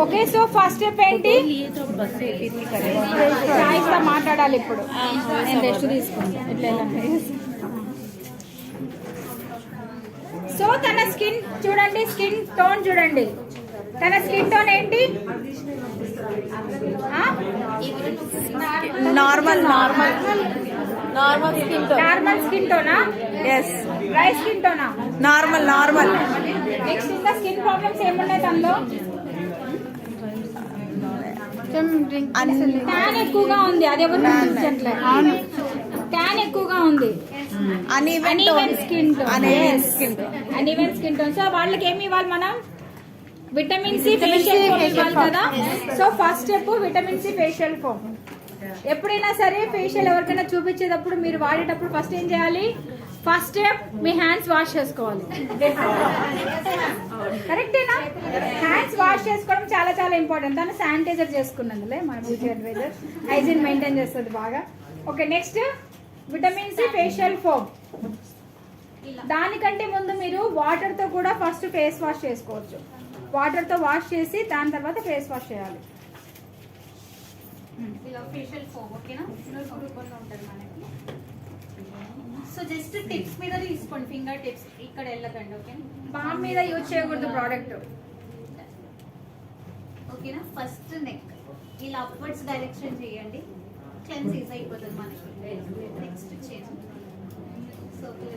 Okay, so first step ఏంటి? చాయిస్తో మాట్లాడాలి ఇప్పుడు. నేను రెస్ట్ తీసుకుంటాను. ఇట్లా సో తన స్కిన్ చూడండి, స్కిన్ టోన్ చూడండి. తన స్కిన్ టోన్ ఏంటి? Normal skin tone. Normal skin tuna? yes. Dry skin tuna? Normal. Next ఇంకా స్కిన్ ప్రాబ్లమ్స్ ఏమున్నాయి తనలో? ట్యాన్ ఎక్కువగా ఉంది. అది ఎవరు ట్యాన్ ఎక్కువగా ఉంది. Uneven skin tone. సో వాళ్ళకి ఏమి ఇవ్వాలి మనం? విటమిన్ సి ఫేషియల్ ఫోమ్ ఇవ్వాలి కదా. So first step vitamin C facial foam. ఎప్పుడైనా సరే ఫేషియల్ ఎవరికైనా చూపించేటప్పుడు మీరు వాడేటప్పుడు ఫస్ట్ ఏం చేయాలి? ఫస్ట్ స్టెప్ మీ హ్యాండ్స్ వాష్ చేసుకోవాలి. కరెక్టేనా? హ్యాండ్స్ వాష్ చేసుకోవడం చాలా చాలా ఇంపార్టెంట్. దాన్ని శానిటైజర్ చేసుకున్నందులే మన బ్యూటీ అడ్వైజర్ హైజీన్ మెయింటైన్ చేస్తుంది బాగా. Okay, next vitamin C facial foam. దానికంటే ముందు మీరు వాటర్తో కూడా ఫస్ట్ ఫేస్ వాష్ చేసుకోవచ్చు. వాటర్తో వాష్ చేసి దాని తర్వాత ఫేస్ వాష్ చేయాలి. ఇలా ఫేషియల్ ఫోమ్ ఓకేనా? ఉంటుంది మనకి. సో జస్ట్ టిప్స్ మీద తీసుకోండి, ఫింగర్ టిప్స్ ఇక్కడ వెళ్ళకండి. ఓకే, పామ్ మీద యూజ్ చేయకూడదు ప్రోడక్ట్. ఓకేనా? ఫస్ట్ నెక్ ఇలా అప్వర్డ్స్ డైరెక్షన్ చేయండి, క్లెన్స్ ఈజ్ అయిపోతుంది మనకి. నెక్స్ట్ చేయండి సర్కిల్.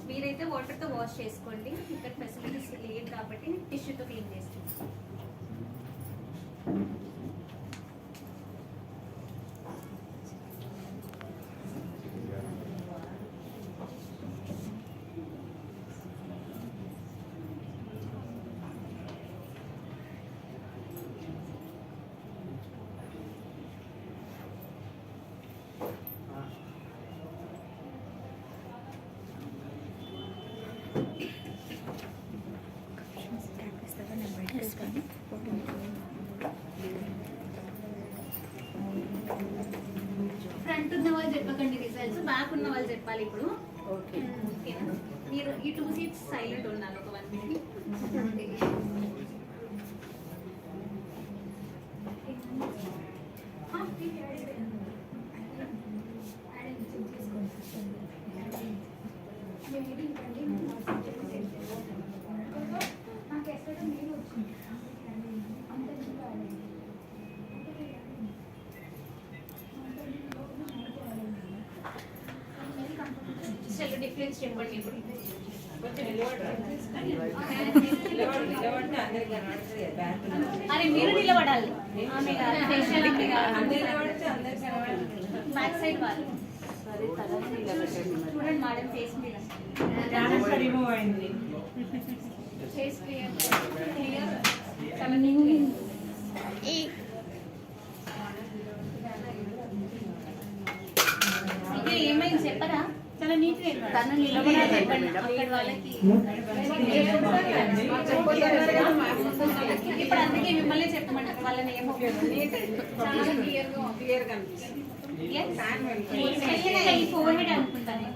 మీరైతే వాటర్తో వాష్ చేసుకోండి. ఇక్కడ ఫెసిలిటీస్ లేదు కాబట్టి టిష్యూతో క్లీన్ చేస్తాం. ఫ్రంట్ ఉన్న వాళ్ళు చెప్పకండి రిజల్ట్స్, బ్యాక్ ఉన్న వాళ్ళు చెప్పాలి ఇప్పుడు. ఓకేనా? మీరు ఈ 2 సీట్స్ సైలెంట్ ఉన్నారు ఒక 1 minute. డిఫరెన్స్ చెప్పండి ఇప్పుడు. అరే మీరు నిలబడాలి. బ్యాక్ సైడ్ వాళ్ళు చూడండి మేడం, ఫేస్ మీద ఫేస్ క్లియర్ ఇంకా ఏమైంది చెప్పరా? చాలా నీట్గా తను నిలబడాలి. అక్కడ వాళ్ళకి ఇప్పుడు అందుకే మిమ్మల్ని చెప్పమంటారు వాళ్ళని ఏమో చాలా క్లియర్ గా అనిపిస్తుంది. ఫోర్ హెడ్ అనుకుంటాను.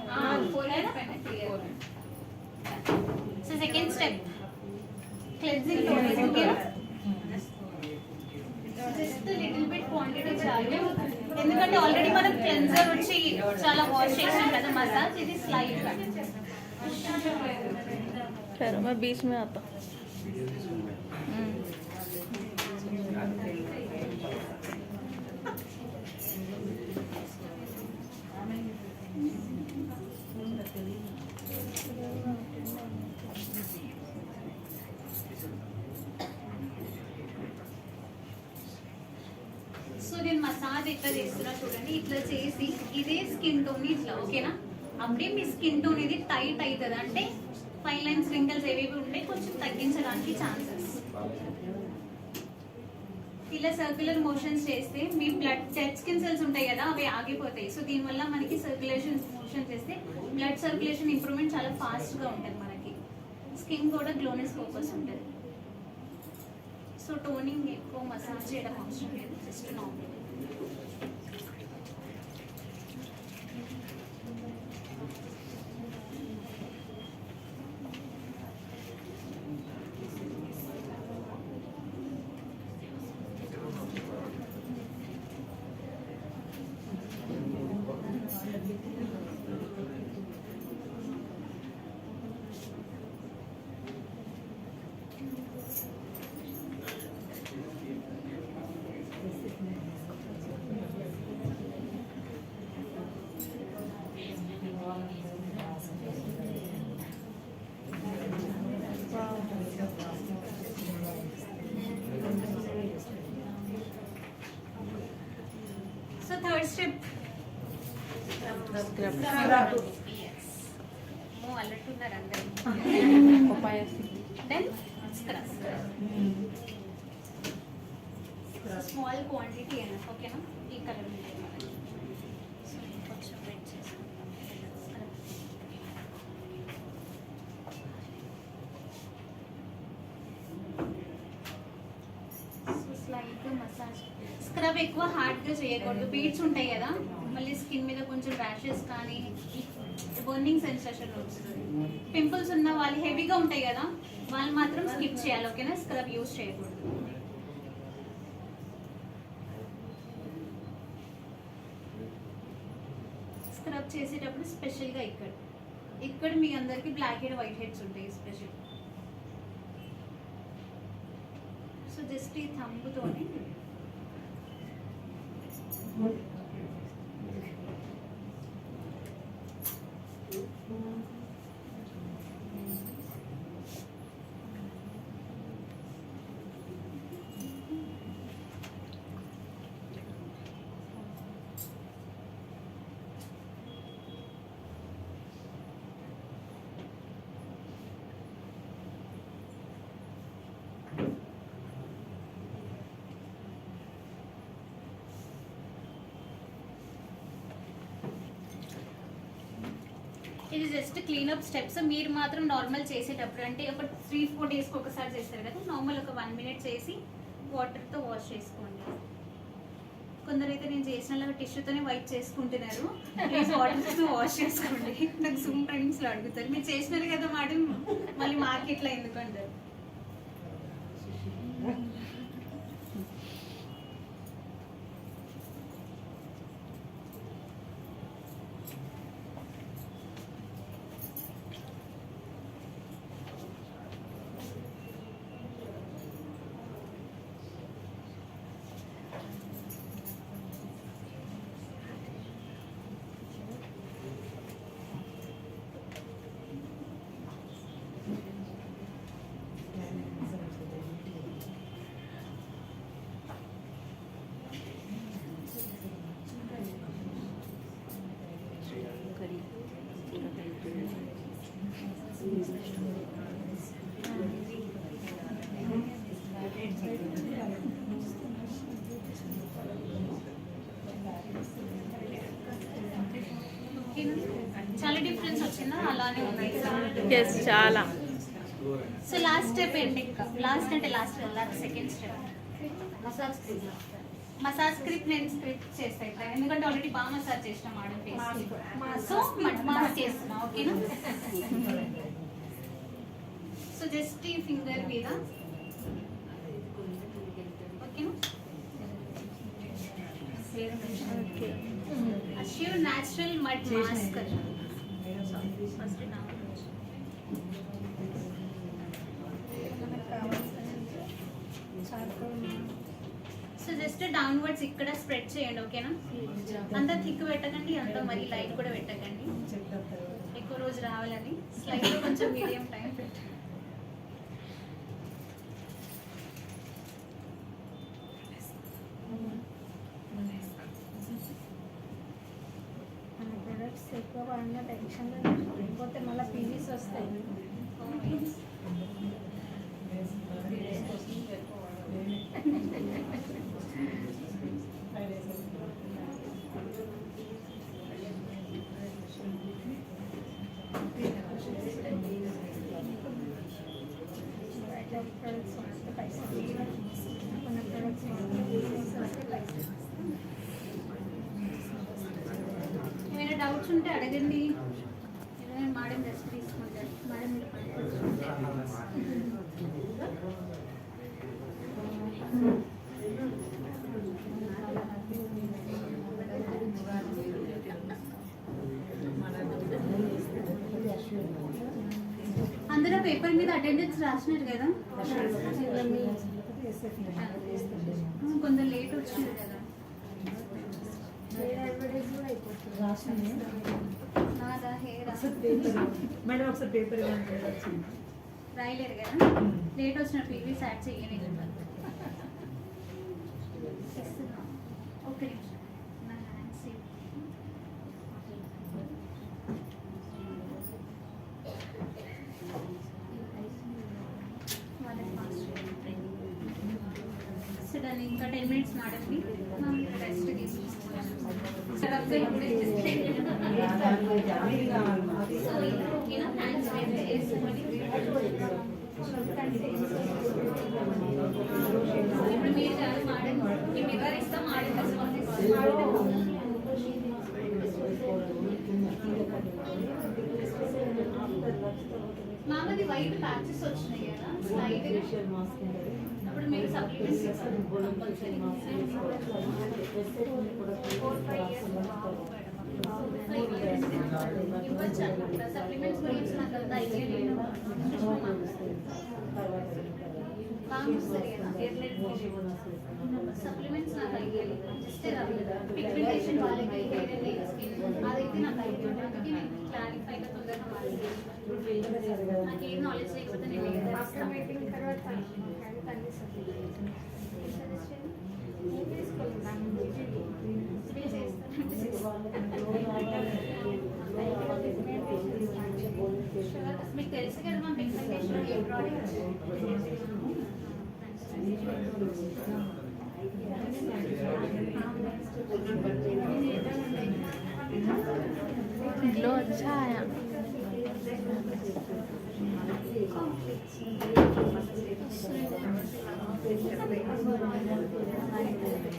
So second step cleansing toner. ఓకేనా? జస్ట్ లిటిల్ బిట్ క్వాంటిటీ చాలు, ఎందుకంటే ఆల్రెడీ మనం క్లెన్జర్ వచ్చి చాలా వాష్ చేసాం కదా మసాజ్. ఇది స్లైడ్ గా चलो मैं बीच में आता हूँ. సో నేను మసాజ్ ఇట్లా చేస్తున్నా చూడండి. ఇట్లా చేసి ఇదే స్కిన్ టోన్ ఇట్లా, ఓకేనా? అప్పుడే మీ స్కిన్ టోన్ ఇది టైట్ అవుతుంది, అంటే ఫైన్ లైన్స్ రింకల్స్ ఏవేవి ఉంటే కొంచెం తగ్గించడానికి ఛాన్సెస్. ఇలా సర్క్యులర్ మోషన్స్ చేస్తే మీ బ్లడ్ డెడ్ స్కిన్ సెల్స్ ఉంటాయి కదా, అవి ఆగిపోతాయి. సో దీనివల్ల మనకి సర్క్యులేషన్ మోషన్ చేస్తే బ్లడ్ సర్క్యులేషన్ ఇంప్రూవ్మెంట్ చాలా ఫాస్ట్ గా ఉంటుంది. మనకి స్కిన్ కూడా గ్లోనెస్ ఫోకస్ ఉంటుంది. సో టోనింగ్ ఎక్కువ మసాజ్ చేయడం అవసరం లేదు, just normal. So third step అల్లట్టున్నారు అందరూ. Then scrub. స్మాల్ క్వాంటిటీ అయినా ఓకేనా? ఈ కలర్ ఉంటాయి మనకి. సో కొంచెం వెయిట్ చేస్తాం. మసాజ్. స్క్రబ్ ఎక్కువ హార్డ్ గా చేయకూడదు, బీట్స్ ఉంటాయి కదా, మళ్ళీ స్కిన్ మీద కొంచెం ర్యాషెస్ కానీ బర్నింగ్ సెన్సేషన్ వస్తుంది. పింపుల్స్ ఉన్న వాళ్ళు హెవీగా ఉంటాయి కదా, వాళ్ళు మాత్రం స్కిప్ చేయాలి, ఓకేనా? స్క్రబ్ యూజ్ చేయకూడదు. స్క్రబ్ చేసేటప్పుడు స్పెషల్గా ఇక్కడ మీ అందరికి బ్లాక్ హెడ్ వైట్ హెడ్స్ ఉంటాయి స్పెషల్. సో జస్ట్ ఈ థంబ్తోనే ఇది జస్ట్ క్లీనప్ స్టెప్స్. మీరు మాత్రం నార్మల్ చేసేటప్పుడు అంటే ఒక 3-4 డేస్కి ఒకసారి చేస్తారు కదా, నార్మల్ ఒక 1 మినిట్ చేసి వాటర్తో వాష్ చేసుకోండి. కొందరైతే నేను చేసినలాగా టిష్యూతోనే వైప్ చేసుకుంటున్నారు. ప్లీజ్ వాటర్తో వాష్ చేసుకోండి. నాకు జూమ్ టైమ్స్లో అడుగుతారు, మీరు చేసినారు కదా మేడం, మళ్ళీ మార్కెట్లో ఎందుకు అంటారు. చాలా డిఫరెన్స్ వచ్చిందా? అలానే ఉన్నాయి. yes చాలా. సో లాస్ట్ స్టెప్ ఏంటి? లాస్ట్ అంటే last second step massage script. నేను స్క్రిప్ట్ చేస్తాను ఇప్పుడు, ఎందుకంటే ఆల్రెడీ బాగా మసాజ్ చేసిన మేడం ఫేస్. సో మాస్క్ చేస్తున్నా, ఓకేనా? సో జస్ట్ ఈ ఫింగర్ మీద, ఓకేనా? Assure natural mud mask. First so just downwards ఇక్కడ స్ప్రెడ్ చేయండి, ఓకేనా? అంత థిక్ పెట్టకండి, అంత మరి లైట్ కూడా పెట్టకండి. ఎక్కువ రోజు రావాలని స్లైడ్ లో కొంచెం మీడియం టైం పెట్టండి. మన ప్రొడక్ట్స్ ఎక్కువ వాడిన టెన్షన్ లేకపోతే మళ్ళీ పీవీస్ వస్తాయి. ప్రొడక్ట్స్ వాడితే పైసలు, కొన్ని ప్రొడక్ట్స్ వాడితే పీవీస్ వస్తే పైసలు. ఏమైనా డౌట్స్ ఉంటే అడగండి. ఏదైనా మేడం రెస్ట్ తీసుకుంటారు. మేడం మీరు అందరూ పేపర్ మీద అటెండెన్స్ రాసినారు కదా, కొందరు లేట్ వచ్చింది కదా. నాదా హెయిర్ మేడం ఒకసారి పేపర్ రాయలేరు కదా, లేట్ వచ్చిన పీవీస్ యాడ్ చేయలేదు. ఓకే నా హ్యాండ్స్ దాన్ని ఇంకా 10 minutes మాడండి, రెస్ట్ తీసుకుంటాను. ఓకేనా? హ్యాండ్స్ వేసుకొని ఇప్పుడు మీరు చాలా మాడండి, మీ మిగతా ఇస్తాం మాడండి. మామది వైట్ ప్యాచెస్ వచ్చినాయి కదా స్లైడ్, అప్పుడు మీరు సప్లిమెంట్స్ ఇస్తారు కంపల్సరీ. 4-5 years ఇవ్వచ్చు అనమాట. సప్లిమెంట్స్ గురించి నాకు అంత ఐడియా లేదు. బాగా వస్తుంది కదా సప్లిమెంట్స్, నాకు ఐడియా లేదు. జస్ట్ పిగ్మెంటేషన్ వాళ్ళకి హెయిర్ అండ్ నెయిల్ స్కిన్ అదైతే నాకు ఐడియా ఉంది. అందుకే నేను క్లారిఫైగా తొందరగా మాట్లాడుతున్నాను. నాకు ఏం నాలెడ్జ్ లేకపోతే నేను మీకు తెలుసు కదా మా పిగ్మెంటేషన్ ఏ ప్రోడక్ట్. ग्लो अच्छा आया।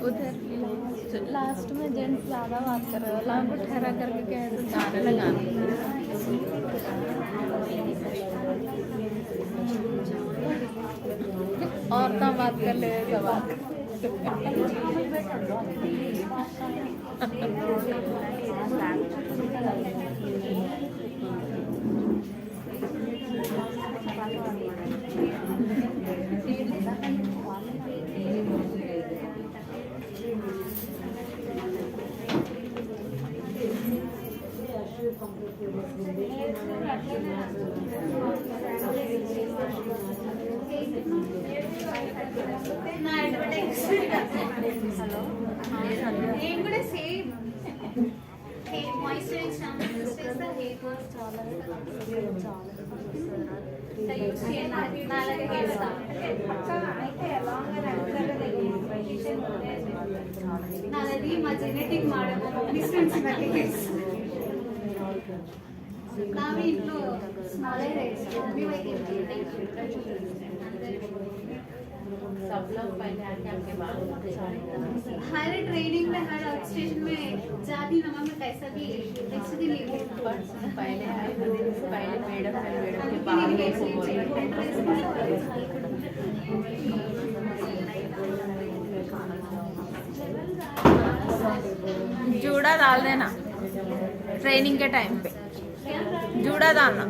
उधर लास्ट में जेंट्स ज़्यादा बात कर रहे हो, लाभ ठहरा करके कहे तो गाने लगाना। और तो बात कर ले सवाल నా అడ్వర్టైజ్ నేను కూడా same hair moisturise shampoo use చేస్తా. హెయిర్ వాష్ చాలా యూస్ చేయాలి. నాలాగే హెయిర్ నాది మా జెనెటిక్ మోడల్ డిస్టెన్స్ నావి ఇంట్లో స్మాల్ రైస్ మీ వైపు सब लोग पहले आके आपके बाल होते हैं। हर ट्रेनिंग में हर आउट स्टेशन में जाती नमा में कैसा भी नेक्स्ट दिन लीव पहले आए पहले मैडम के बाल जूड़ा डाल देना ट्रेनिंग के टाइम पे, जूड़ा डालना,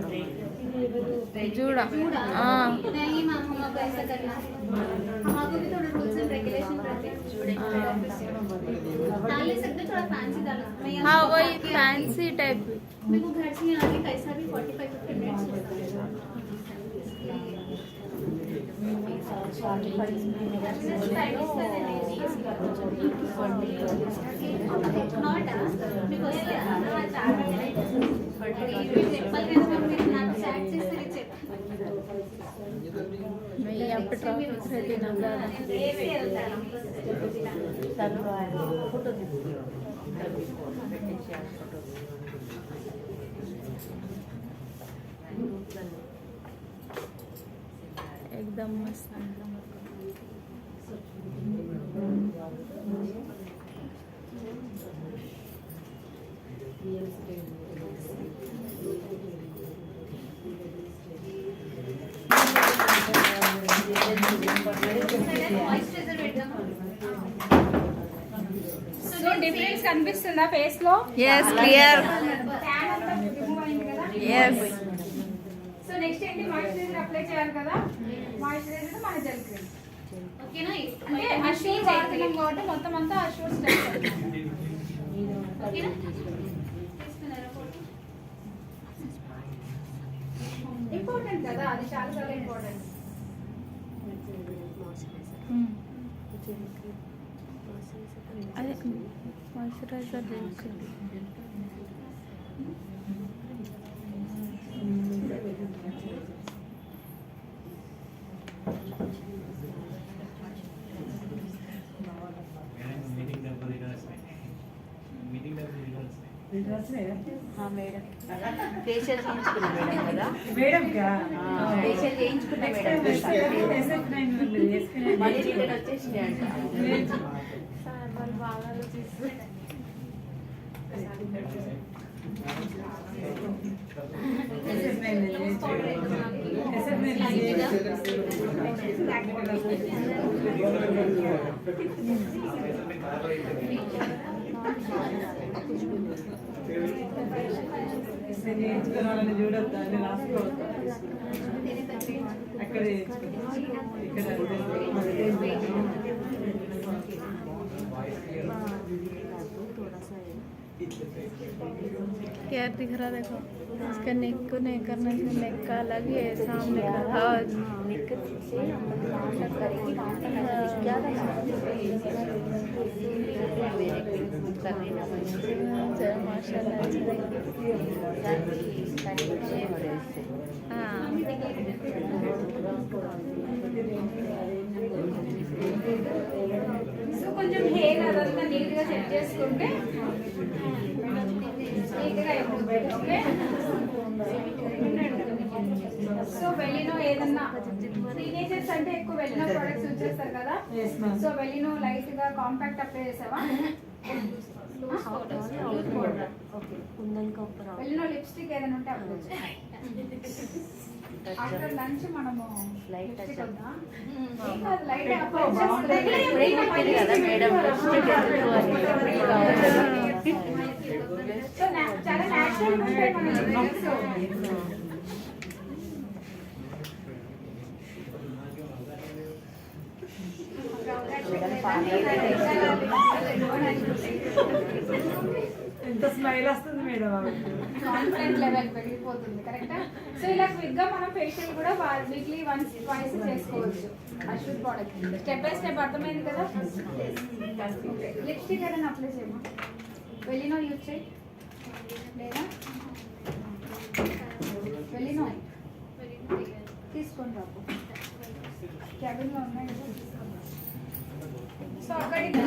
जूड़ा। हाँ नहीं मैम हमको ऐसा करना है, हमको भी थोड़ा रूल्स एंड रेगुलेशन रहते हैं। डाल ले सकते थोड़ा फैंसी डालना। मैं यहाँ हाँ से वही आके फैंसी टाइप। मेरे को घर से आने कैसा भी 45-50 मिनट्स लगता है। Not because నాకు చాట్ చేస్తే मैं यहाँ पे ट्रैफिक रहती ना ज़्यादा। फोटो एकदम मस्त। సో డిఫరెన్స్ కనిపిస్తుందా ఫేస్ లో? Yes, clear. ట్యాన్ అంతా రిమూవ్ అయింది కదా. Yes. సో నెక్స్ట్ ఏంటి, మాయిశ్చరైజర్ అప్లై చేయాలి కదా. మాయిశ్చరైజర్ మన జెల్ క్రీమ్ ఓకేనా? అంటే అష్యూర్ వాడుతున్నాం కాబట్టి మొత్తం అంతా అష్యూర్ స్టెప్. ఓకేనా? తీసుకున్నారా ఫోటో? ఇంపార్టెంట్ కదా, అది చాలా చాలా ఇంపార్టెంట్. అదే మాయిశ్చరైజర్ हाँ मैडम फेशियल చేయించుకున్నా మేడం కదా మేడం కా ఫేషియల్ చేయించుకున్నా మేడం మళ్ళీ రిటర్న్ వచ్చేసింది అంట సార్ వాళ్ళు బాగా ఆలోచిస్తారు. చేయించుకోవాలని చూడొద్దు, అన్ని రాసుకోవద్దు. అక్కడ क्या दिख रहा देखो, इसका नेक को नहीं करना चाहिए, नेक का अलग ही है, सामने का हाँ माशाल्लाह। हाँ సో కొంచెం హెయిర్ అదంతా నీట్ గా సెట్ చేసుకుంటే నీట్ గా అయిపోతుంది. ఓకే, సో వెలినో ఏదన్నా టీనేజర్స్ అంటే ఎక్కువ వెలినో ప్రొడక్ట్స్ యూజ్ చేస్తారు కదా. సో వెలినో లైట్ గా కాంపాక్ట్ అప్లై చేసావా? వెలినో లిప్స్టిక్ ఏదైనా ఉంటే అప్లై చేయాలి. ఆఫ్టర్ లంచ్ మనము లిప్స్టిక్ వద్దా? ఏం కాదు, లైట్ అప్లై చేస్తే కదా మేడం లిప్స్టిక్ ఎందుకు అని సో చాలా న్యాచురల్ ఉంటాయి మన లిప్స్. ఎంత స్మైల్ వస్తుంది మేడం కాన్ఫిడెంట్ లెవెల్ పెరిగిపోతుంది. కరెక్టా? సో ఇలా క్విక్ గా మనం ఫేషియల్ కూడా వీక్లీ వన్స్ ట్వైస్ చేసుకోవచ్చు. Assure product step by step అర్థమైంది కదా. లిప్స్టిక్ ఏదైనా అప్లై చేయమా? వెలినో యూజ్ చేయి లేదా వెలినో తీసుకొని రాకు, క్యాబిన్ లో ఉన్నాయి కదా. సో అక్కడికి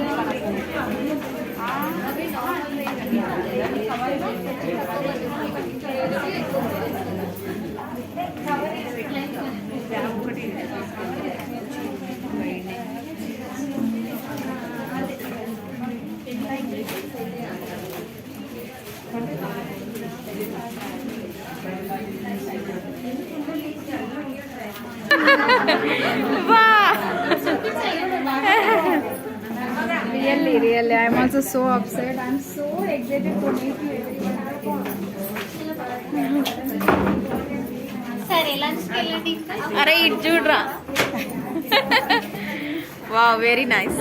Really, I'm also so upset. I'm so excited to meet you everyone. సరే లంచ్కి వెళ్ళండి ఇంకా అరే ఇటు చూడరా. Wow, very nice.